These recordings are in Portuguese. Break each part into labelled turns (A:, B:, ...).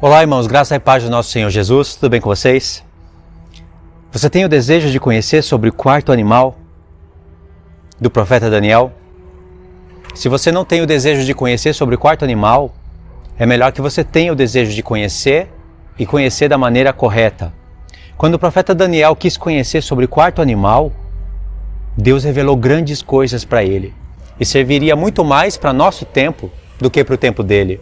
A: Olá, irmãos, graça e paz do nosso Senhor Jesus, tudo bem com vocês? Você tem o desejo de conhecer sobre o quarto animal do profeta Daniel? Se você não tem o desejo de conhecer sobre o quarto animal, é melhor que você tenha o desejo de conhecer e conhecer da maneira correta. Quando o profeta Daniel quis conhecer sobre o quarto animal, Deus revelou grandes coisas para ele e serviria muito mais para nosso tempo do que para o tempo dele.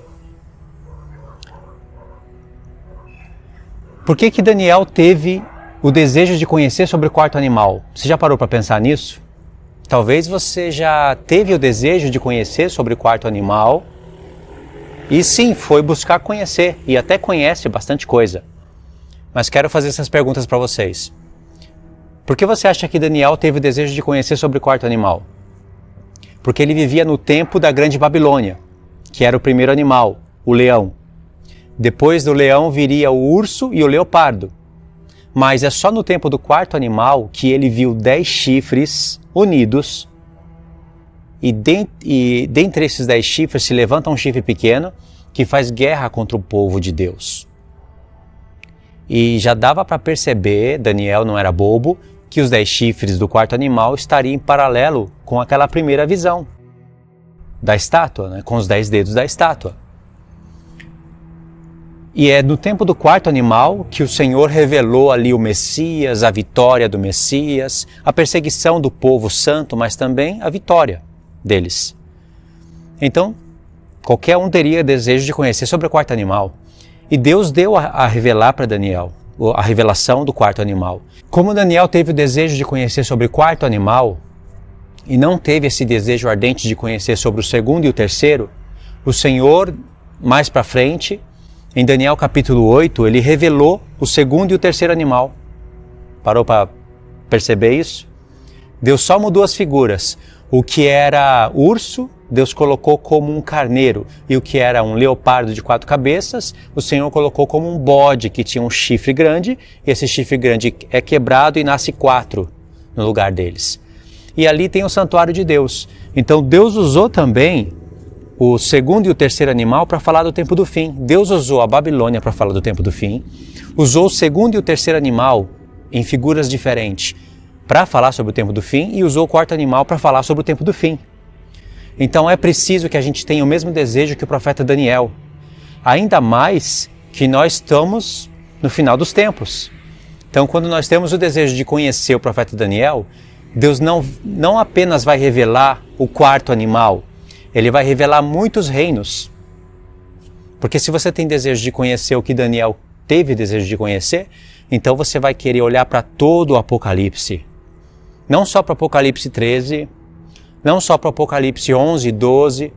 A: Por que Daniel teve o desejo de conhecer sobre o quarto animal? Você já parou para pensar nisso? Talvez você já teve o desejo de conhecer sobre o quarto animal e sim, foi buscar conhecer e até conhece bastante coisa. Mas quero fazer essas perguntas para vocês. Por que você acha que Daniel teve o desejo de conhecer sobre o quarto animal? Porque ele vivia no tempo da Grande Babilônia, que era o primeiro animal, o leão. Depois do leão viria o urso e o leopardo. Mas é só no tempo do quarto animal que ele viu 10 chifres unidos. E dentre esses 10 chifres se levanta um chifre pequeno que faz guerra contra o povo de Deus. E já dava para perceber, Daniel não era bobo, que os 10 chifres do quarto animal estariam em paralelo com aquela primeira visão da estátua, né? Com os 10 dedos da estátua. E é no tempo do quarto animal que o Senhor revelou ali o Messias, a vitória do Messias, a perseguição do povo santo, mas também a vitória deles. Então, qualquer um teria desejo de conhecer sobre o quarto animal. E Deus deu a revelar para Daniel, a revelação do quarto animal. Como Daniel teve o desejo de conhecer sobre o quarto animal, e não teve esse desejo ardente de conhecer sobre o segundo e o terceiro, o Senhor, mais para frente, em Daniel capítulo 8, ele revelou o segundo e o terceiro animal. Parou para perceber isso? Deus só mudou as figuras. O que era urso, Deus colocou como um carneiro. E o que era um leopardo de 4 cabeças, o Senhor colocou como um bode que tinha um chifre grande. E esse chifre grande é quebrado e nasce 4 no lugar deles. E ali tem o santuário de Deus. Então Deus usou também o segundo e o terceiro animal para falar do tempo do fim. Deus usou a Babilônia para falar do tempo do fim. Usou o segundo e o terceiro animal em figuras diferentes para falar sobre o tempo do fim e usou o quarto animal para falar sobre o tempo do fim. Então é preciso que a gente tenha o mesmo desejo que o profeta Daniel. Ainda mais que nós estamos no final dos tempos. Então quando nós temos o desejo de conhecer o profeta Daniel, Deus não apenas vai revelar o quarto animal, Ele vai revelar muitos reinos. Porque se você tem desejo de conhecer o que Daniel teve desejo de conhecer, então você vai querer olhar para todo o Apocalipse. Não só para o Apocalipse 13, não só para o Apocalipse 11 e 12,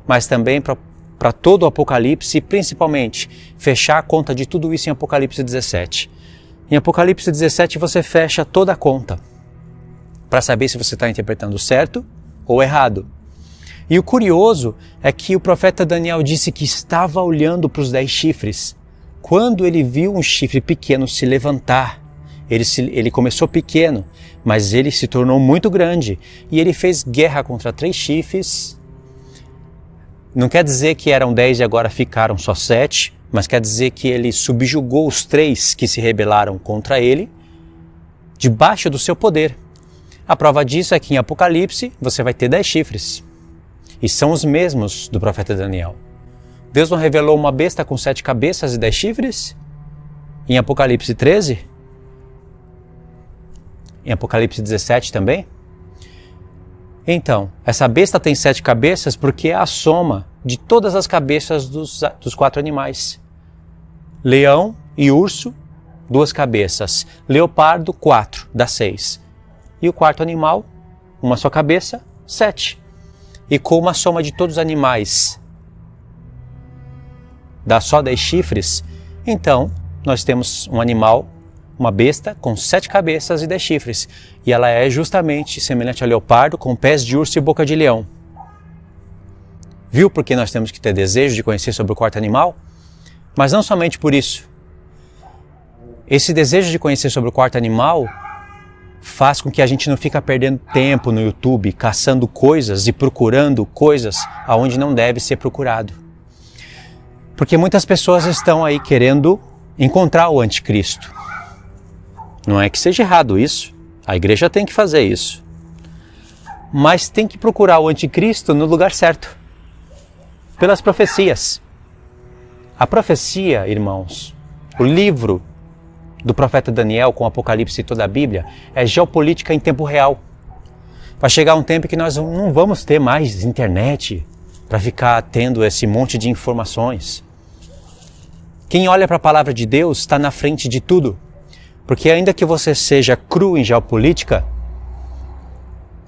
A: mas também para todo o Apocalipse e principalmente fechar a conta de tudo isso em Apocalipse 17. Em Apocalipse 17 você fecha toda a conta para saber se você está interpretando certo ou errado. E o curioso é que o profeta Daniel disse que estava olhando para os 10 chifres. Quando ele viu um chifre pequeno se levantar, ele começou pequeno, mas ele se tornou muito grande. E ele fez guerra contra 3 chifres. Não quer dizer que eram 10 e agora ficaram só 7, mas quer dizer que ele subjugou os 3 que se rebelaram contra ele, debaixo do seu poder. A prova disso é que em Apocalipse você vai ter 10 chifres. E são os mesmos do profeta Daniel. Deus não revelou uma besta com 7 cabeças e 10 chifres? Em Apocalipse 13? Em Apocalipse 17 também? Então, essa besta tem 7 cabeças porque é a soma de todas as cabeças dos 4 animais. Leão e urso, 2 cabeças. Leopardo, 4, dá 6. E o quarto animal, uma só cabeça, 7. E como a soma de todos os animais dá só 10 chifres, então nós temos um animal, uma besta com 7 cabeças e 10 chifres. E ela é justamente semelhante ao leopardo, com pés de urso e boca de leão. Viu por que nós temos que ter desejo de conhecer sobre o quarto animal? Mas não somente por isso. Esse desejo de conhecer sobre o quarto animal faz com que a gente não fique perdendo tempo no YouTube, caçando coisas e procurando coisas aonde não deve ser procurado. Porque muitas pessoas estão aí querendo encontrar o anticristo. Não é que seja errado isso, a igreja tem que fazer isso. Mas tem que procurar o anticristo no lugar certo, pelas profecias. A profecia, irmãos, o livro do profeta Daniel com o Apocalipse e toda a Bíblia é geopolítica em tempo real. Vai chegar um tempo que nós não vamos ter mais internet para ficar tendo esse monte de informações. Quem olha para a palavra de Deus está na frente de tudo, porque ainda que você seja cru em geopolítica,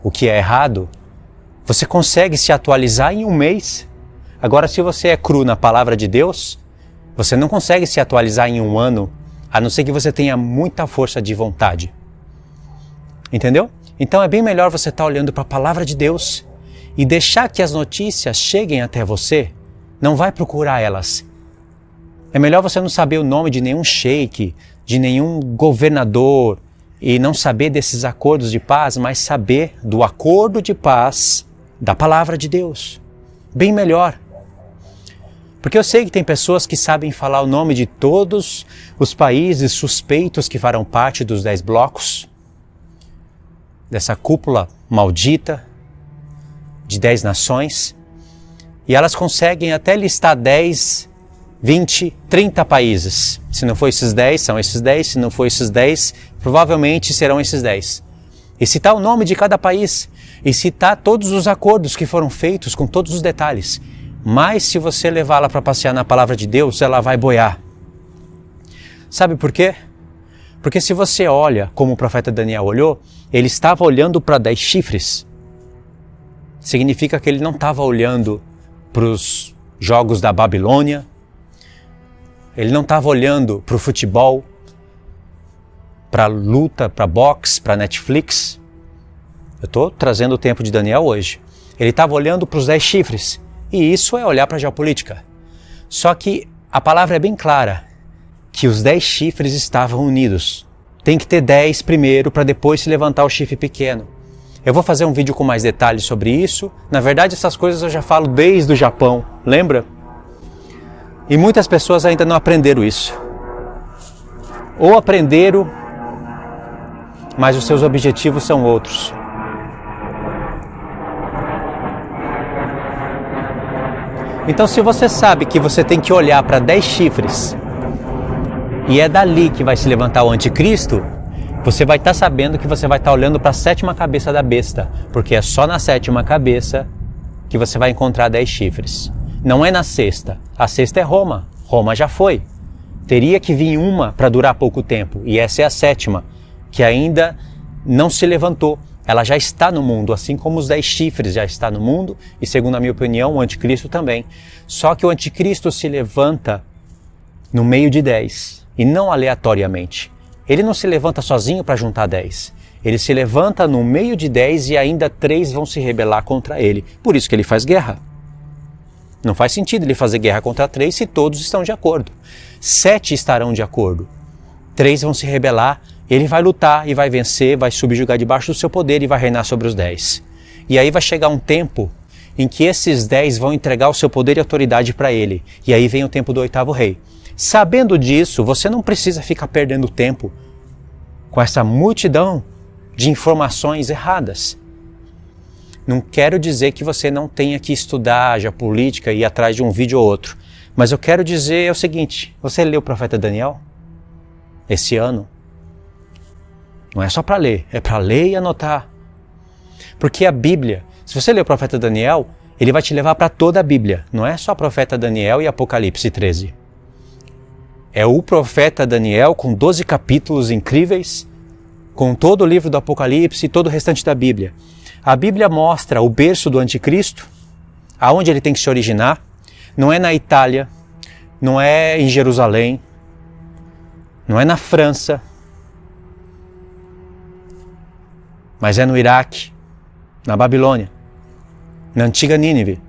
A: o que é errado, você consegue se atualizar em um mês. Agora, se você é cru na palavra de Deus, você não consegue se atualizar em um ano, a não ser que você tenha muita força de vontade. Entendeu? Então é bem melhor você estar olhando para a palavra de Deus e deixar que as notícias cheguem até você. Não vai procurar elas. É melhor você não saber o nome de nenhum sheik, de nenhum governador e não saber desses acordos de paz, mas saber do acordo de paz da palavra de Deus. Bem melhor. Porque eu sei que tem pessoas que sabem falar o nome de todos os países suspeitos que farão parte dos 10 blocos, dessa cúpula maldita de 10 nações, e elas conseguem até listar 10, 20, 30 países. Se não for esses 10, são esses 10, se não for esses 10, provavelmente serão esses 10. E citar o nome de cada país, e citar todos os acordos que foram feitos com todos os detalhes. Mas se você levá-la para passear na palavra de Deus, ela vai boiar. Sabe por quê? Porque se você olha como o profeta Daniel olhou, ele estava olhando para 10 chifres. Significa que ele não estava olhando para os jogos da Babilônia, ele não estava olhando para o futebol, para a luta, para boxe, para Netflix. Eu estou trazendo o tempo de Daniel hoje. Ele estava olhando para os 10 chifres. E isso é olhar para a geopolítica. Só que a palavra é bem clara, que os 10 chifres estavam unidos. Tem que ter 10 primeiro para depois se levantar o chifre pequeno. Eu vou fazer um vídeo com mais detalhes sobre isso. Na verdade, essas coisas eu já falo desde o Japão, lembra? E muitas pessoas ainda não aprenderam isso. Ou aprenderam, mas os seus objetivos são outros. Então, se você sabe que você tem que olhar para 10 chifres e é dali que vai se levantar o anticristo, você vai estar sabendo que você vai estar olhando para a 7ª cabeça da besta, porque é só na 7ª cabeça que você vai encontrar 10 chifres. Não é na 6ª. A 6ª é Roma. Roma já foi. Teria que vir uma para durar pouco tempo, e essa é a 7ª, que ainda não se levantou. Ela já está no mundo, assim como os 10 chifres já está no mundo, e segundo a minha opinião, o anticristo também. Só que o anticristo se levanta no meio de 10, e não aleatoriamente. Ele não se levanta sozinho para juntar 10. Ele se levanta no meio de 10 e ainda 3 vão se rebelar contra ele. Por isso que ele faz guerra. Não faz sentido ele fazer guerra contra 3 se todos estão de acordo. 7 estarão de acordo. 3 vão se rebelar. Ele vai lutar e vai vencer, vai subjugar debaixo do seu poder e vai reinar sobre os 10. E aí vai chegar um tempo em que esses 10 vão entregar o seu poder e autoridade para ele. E aí vem o tempo do 8º rei. Sabendo disso, você não precisa ficar perdendo tempo com essa multidão de informações erradas. Não quero dizer que você não tenha que estudar geopolítica e ir atrás de um vídeo ou outro. Mas eu quero dizer o seguinte, você leu o profeta Daniel esse ano? Não é só para ler, é para ler e anotar. Porque a Bíblia, se você ler o profeta Daniel, ele vai te levar para toda a Bíblia. Não é só o profeta Daniel e Apocalipse 13. É o profeta Daniel com 12 capítulos incríveis, com todo o livro do Apocalipse e todo o restante da Bíblia. A Bíblia mostra o berço do anticristo, aonde ele tem que se originar. Não é na Itália, não é em Jerusalém, não é na França, mas é no Iraque, na Babilônia, na antiga Nínive.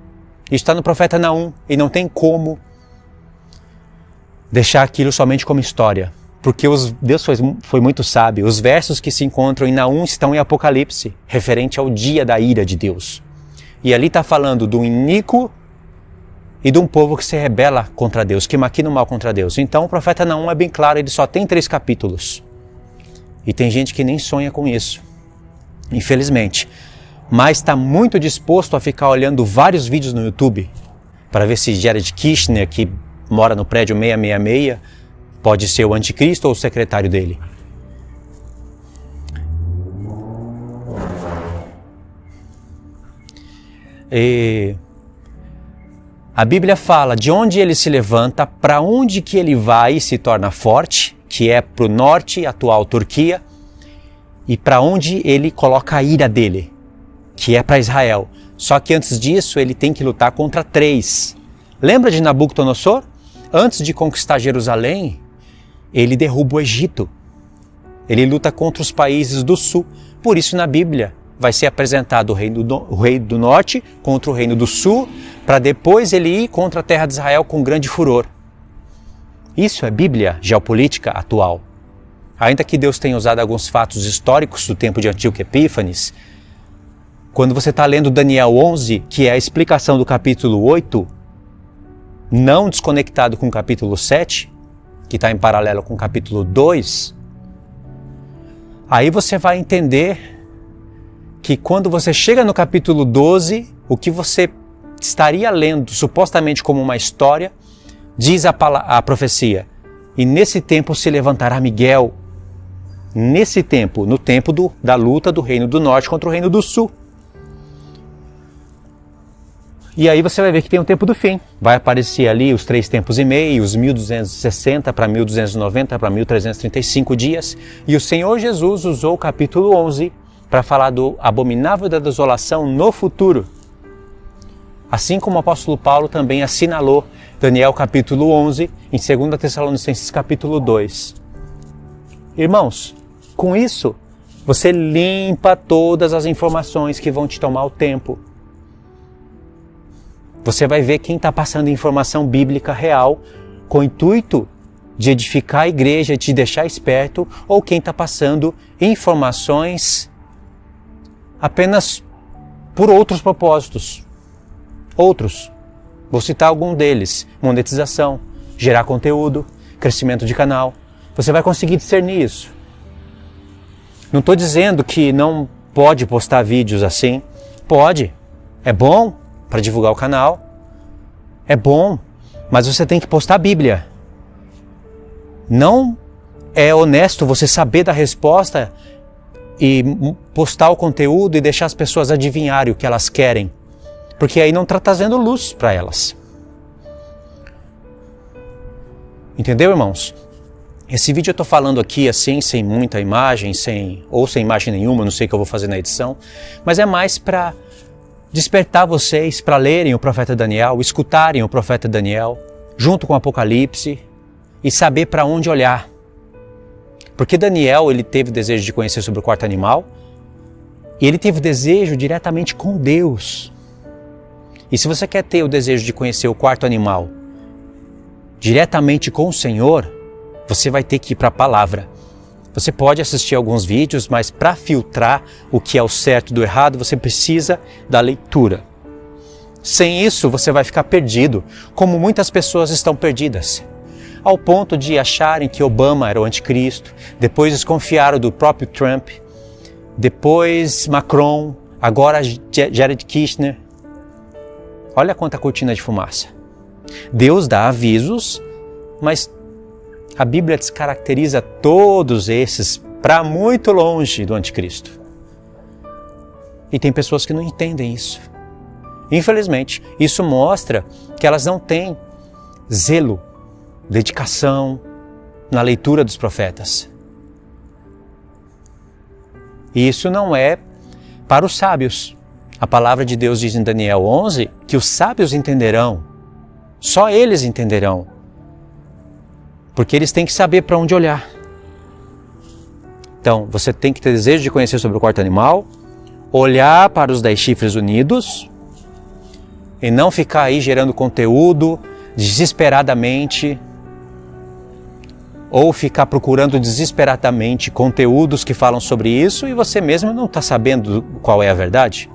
A: Isso está no profeta Naum e não tem como deixar aquilo somente como história. Porque Deus foi muito sábio. Os versos que se encontram em Naum estão em Apocalipse, referente ao dia da ira de Deus. E ali está falando do iníquo e de um povo que se rebela contra Deus, que maquina o mal contra Deus. Então o profeta Naum é bem claro, ele só tem 3 capítulos. E tem gente que nem sonha com isso, infelizmente. Mas está muito disposto a ficar olhando vários vídeos no YouTube para ver se Jared Kushner, que mora no prédio 666, pode ser o anticristo ou o secretário dele. E a Bíblia fala de onde ele se levanta, para onde que ele vai e se torna forte, que é para o norte, atual Turquia, e para onde ele coloca a ira dele, que é para Israel. Só que antes disso ele tem que lutar contra 3. Lembra de Nabucodonosor? Antes de conquistar Jerusalém, ele derruba o Egito. Ele luta contra os países do sul. Por isso na Bíblia vai ser apresentado o rei do norte contra o reino do sul, para depois ele ir contra a terra de Israel com grande furor. Isso é Bíblia geopolítica atual. Ainda que Deus tenha usado alguns fatos históricos do tempo de Antíoco Epífanes, quando você está lendo Daniel 11, que é a explicação do capítulo 8, não desconectado com o capítulo 7, que está em paralelo com o capítulo 2, aí você vai entender que quando você chega no capítulo 12, o que você estaria lendo supostamente como uma história, diz a profecia, e nesse tempo se levantará Miguel, nesse tempo, no tempo da luta do reino do norte contra o reino do sul. E aí você vai ver que tem o tempo do fim. Vai aparecer ali os 3 tempos e meio, os 1260 para 1290 para 1335 dias. E o Senhor Jesus usou o capítulo 11 para falar do abominável da desolação no futuro. Assim como o apóstolo Paulo também assinalou Daniel capítulo 11 em 2 Tessalonicenses capítulo 2. Irmãos, com isso você limpa todas as informações que vão te tomar o tempo. Você vai ver quem está passando informação bíblica real com o intuito de edificar a igreja, de te deixar esperto, ou quem está passando informações apenas por outros propósitos. Outros. Vou citar algum deles. Monetização, gerar conteúdo, crescimento de canal. Você vai conseguir discernir isso. Não estou dizendo que não pode postar vídeos assim. Pode. É bom para divulgar o canal. É bom. Mas você tem que postar a Bíblia. Não é honesto você saber da resposta e postar o conteúdo e deixar as pessoas adivinharem o que elas querem. Porque aí não está trazendo luz para elas. Entendeu, irmãos? Esse vídeo eu estou falando aqui assim, sem muita imagem, sem imagem nenhuma, não sei o que eu vou fazer na edição, mas é mais para despertar vocês para lerem o profeta Daniel, escutarem o profeta Daniel, junto com o Apocalipse, e saber para onde olhar. Porque Daniel, ele teve desejo de conhecer sobre o quarto animal, e ele teve desejo diretamente com Deus. E se você quer ter o desejo de conhecer o quarto animal diretamente com o Senhor, você vai ter que ir para a palavra. Você pode assistir alguns vídeos, mas para filtrar o que é o certo do errado, você precisa da leitura. Sem isso, você vai ficar perdido, como muitas pessoas estão perdidas. Ao ponto de acharem que Obama era o anticristo, depois desconfiaram do próprio Trump, depois Macron, agora Jared Kushner. Olha quanta cortina de fumaça. Deus dá avisos, mas a Bíblia descaracteriza todos esses para muito longe do anticristo. E tem pessoas que não entendem isso. Infelizmente, isso mostra que elas não têm zelo, dedicação na leitura dos profetas. E isso não é para os sábios. A palavra de Deus diz em Daniel 11 que os sábios entenderão. Só eles entenderão. Porque eles têm que saber para onde olhar. Então, você tem que ter desejo de conhecer sobre o quarto animal, olhar para os 10 chifres unidos e não ficar aí gerando conteúdo desesperadamente ou ficar procurando desesperadamente conteúdos que falam sobre isso e você mesmo não está sabendo qual é a verdade.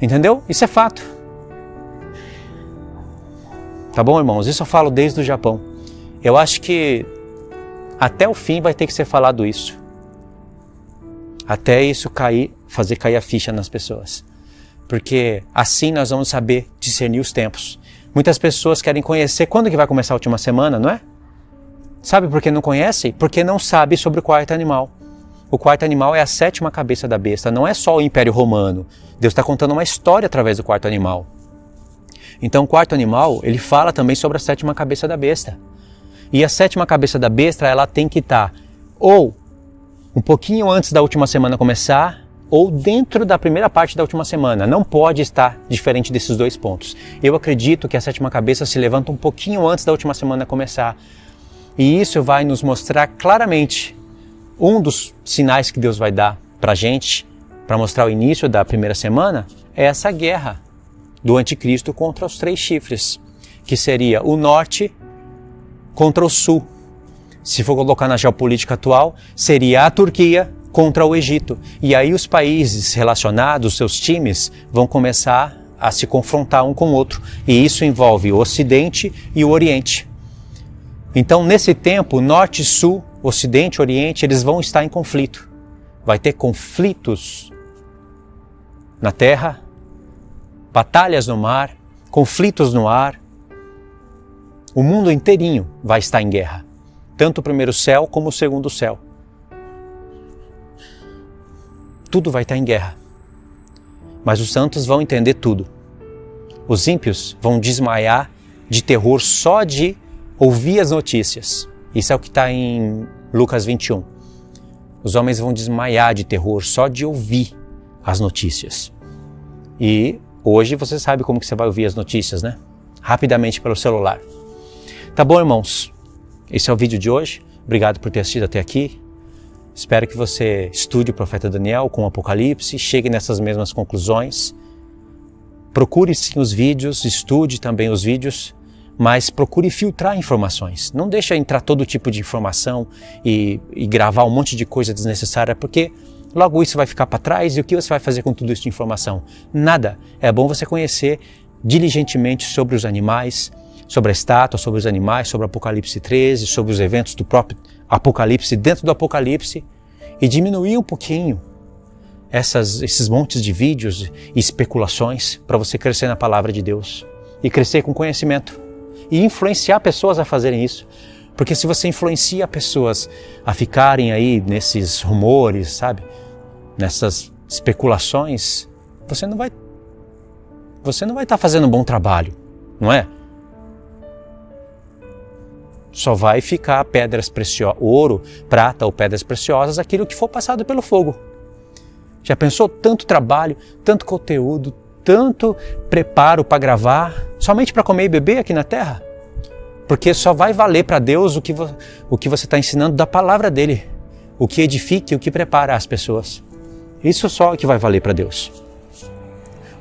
A: Entendeu? Isso é fato. Tá bom, irmãos? Isso eu falo desde o Japão. Eu acho que até o fim vai ter que ser falado isso. Até isso fazer cair a ficha nas pessoas. Porque assim nós vamos saber discernir os tempos. Muitas pessoas querem conhecer quando que vai começar a última semana, não é? Sabe por que não conhece? Porque não sabe sobre o quarto animal. O quarto animal é a 7ª cabeça da besta, não é só o Império Romano. Deus está contando uma história através do quarto animal. Então o quarto animal, ele fala também sobre a 7ª cabeça da besta. E a 7ª cabeça da besta, ela tem que estar ou um pouquinho antes da última semana começar, ou dentro da primeira parte da última semana. Não pode estar diferente desses dois pontos. Eu acredito que a 7ª cabeça se levanta um pouquinho antes da última semana começar. E isso vai nos mostrar claramente um dos sinais que Deus vai dar para a gente, para mostrar o início da primeira semana, é essa guerra do anticristo contra os 3 chifres, que seria o norte contra o sul. Se for colocar na geopolítica atual, seria a Turquia contra o Egito. E aí os países relacionados, seus times, vão começar a se confrontar um com o outro. E isso envolve o Ocidente e o Oriente. Então, nesse tempo, Norte, Sul, Ocidente, Oriente, eles vão estar em conflito. Vai ter conflitos na terra, batalhas no mar, conflitos no ar. O mundo inteirinho vai estar em guerra. Tanto o primeiro céu como o segundo céu. Tudo vai estar em guerra. Mas os santos vão entender tudo. Os ímpios vão desmaiar de terror só de ouvir as notícias. Isso é o que está em Lucas 21. Os homens vão desmaiar de terror só de ouvir as notícias. E hoje você sabe como que você vai ouvir as notícias, né? Rapidamente pelo celular. Tá bom, irmãos? Esse é o vídeo de hoje. Obrigado por ter assistido até aqui. Espero que você estude o profeta Daniel com o Apocalipse, chegue nessas mesmas conclusões. Procure sim os vídeos, estude também os vídeos, mas procure filtrar informações. Não deixe entrar todo tipo de informação e gravar um monte de coisa desnecessária, porque logo isso vai ficar para trás e o que você vai fazer com tudo isso de informação? Nada. É bom você conhecer diligentemente sobre os animais, sobre a estátua, sobre os animais, sobre o Apocalipse 13, sobre os eventos do próprio Apocalipse, dentro do Apocalipse, e diminuir um pouquinho esses montes de vídeos e especulações para você crescer na palavra de Deus e crescer com conhecimento e influenciar pessoas a fazerem isso. Porque se você influencia pessoas a ficarem aí nesses rumores, sabe, nessas especulações, você não vai estar fazendo um bom trabalho, não é? Só vai ficar pedras preciosas, ouro, prata ou pedras preciosas, aquilo que for passado pelo fogo. Já pensou tanto trabalho, tanto conteúdo, tanto preparo para gravar, somente para comer e beber aqui na terra? Porque só vai valer para Deus o que você está ensinando da palavra dele, o que edifica e o que prepara as pessoas. Isso só é que vai valer para Deus.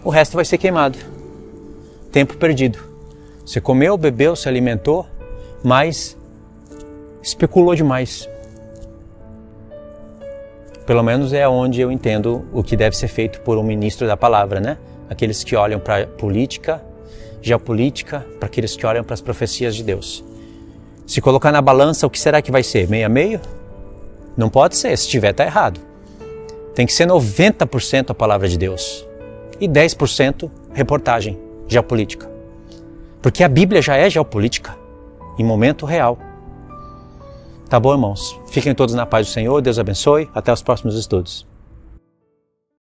A: O resto vai ser queimado. Tempo perdido. Você comeu, bebeu, se alimentou, mas especulou demais. Pelo menos é onde eu entendo o que deve ser feito por um ministro da palavra, né? Aqueles que olham para a política, geopolítica, para aqueles que olham para as profecias de Deus. Se colocar na balança, o que será que vai ser? Meio a meio? Não pode ser, se tiver está errado. Tem que ser 90% a palavra de Deus e 10% reportagem geopolítica. Porque a Bíblia já é geopolítica. Em momento real. Tá bom, irmãos? Fiquem todos na paz do Senhor, Deus abençoe, até os próximos estudos.